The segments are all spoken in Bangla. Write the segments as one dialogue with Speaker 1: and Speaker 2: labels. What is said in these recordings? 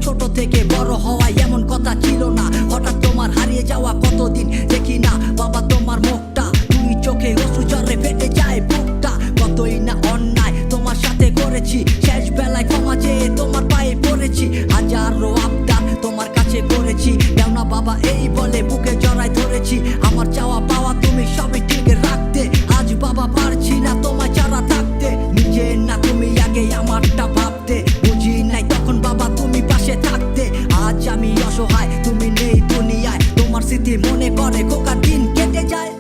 Speaker 1: ছোট থেকে বড় হওয়া এমন কথা ছিল না। হঠাৎ তোমার হারিয়ে যাওয়া কতদিন দেখি না বাবা তোমার মুখটা, দুই চোখে অশ্রু ঝরে ফেটে যায় বুকটা। কতই না অন্যায় তোমার সাথে করেছি, শেষ বেলায় ক্ষমা চেয়ে তোমার পায়ে পড়েছি। হাজারো আবদার তোমার কাছে করেছি, দাও না বাবা এই বলে বুকে জড়ায় ধরেছি। আমার চাওয়া পাওয়া তুমি সবই ঠিক রাখতে, আজ বাবা পারছি না তোমায় ছাড়া থাকতে। নিজের না তুমি আগে আমারটা ভাবতে, বুঝি নাই তখন বাবা তুমি পাশে থাকতে। আজ আমি অসহায় তুমি নেই দুনিয়ায়, তোমার স্মৃতি মনে করে খোকার দিন কেটে যায়।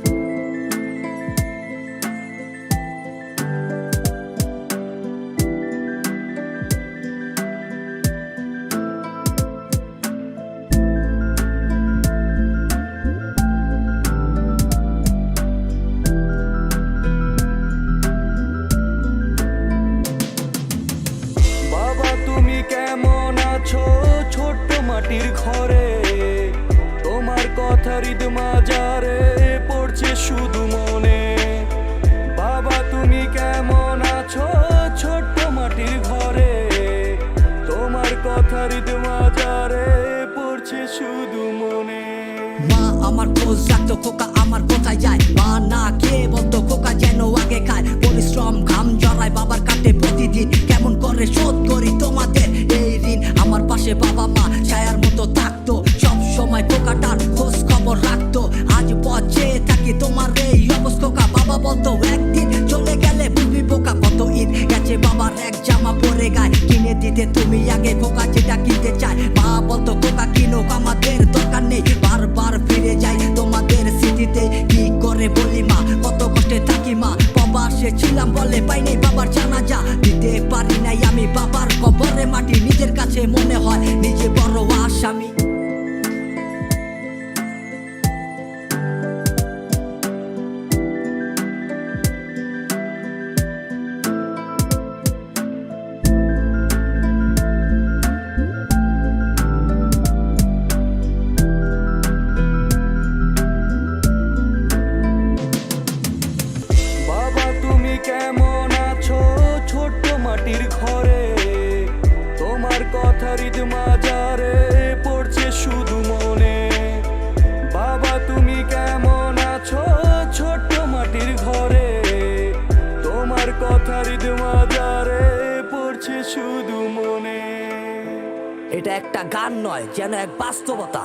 Speaker 2: কেমন আছো ছোট্ট মাটির ঘরে, তোমার কথা হৃদ মাজারে পড়ছে শুধু মনে। বাবা তুমি কেমন আছো ছোট্ট মাটির ঘরে, তোমার কথা হৃদ মাজারে পড়ছে শুধু মনে।
Speaker 1: মা আমার খোঁজ রাখতো খোকা আমার কোথায় যায়, মা না খেয়ে বলতো খোকা যেন আগে খায়। পরিশ্রম ঘাম জড়ায় বাবার কাটে প্রতিদিন, কেমন করে শোধ করি তোমাদের এই ঋণ। আমার পাশে বাবা মা ছায়ার মতো থাকতো, সব সময় খোকাটার খোঁজ খবর রাখতো। আজ পথ চেয়ে থাকি তোমার এই অবস্থা। বাবা বলতো একদিন চলে গেলে বুঝবি বোকা, কত ঈদ গেছে বাবার এক জামা পরে গায়ে কিনে দিতে তুমি আগে খোকা যেটা কিনতে চায়। মা বলতো খোকা কিনো আমাদের দরকার নেই, বারবার ফিরে যাই তোমাদের স্মৃতিতে। কি করে বলি মা কত কষ্টে থাকি মা, বাবা সে ছিলাম বলে পাই নাই বাবার জানাজা। দিতে পারি নাই আমি বাবার কবরে মাটি, নিজের কাছে মনে হয় নিজে বড় আসামি।
Speaker 2: কেমন আছো ছোট্ট মাটির ঘরে, তোমার কথা হৃদ মাজারে পড়ছে শুধু মনে। বাবা তুমি কেমন আছো ছোট্ট মাটির ঘরে, তোমার কথা হৃদ মাজারে পড়ছে শুধু মনে।
Speaker 1: এটা একটা গান নয়, যেন এক বাস্তবতা।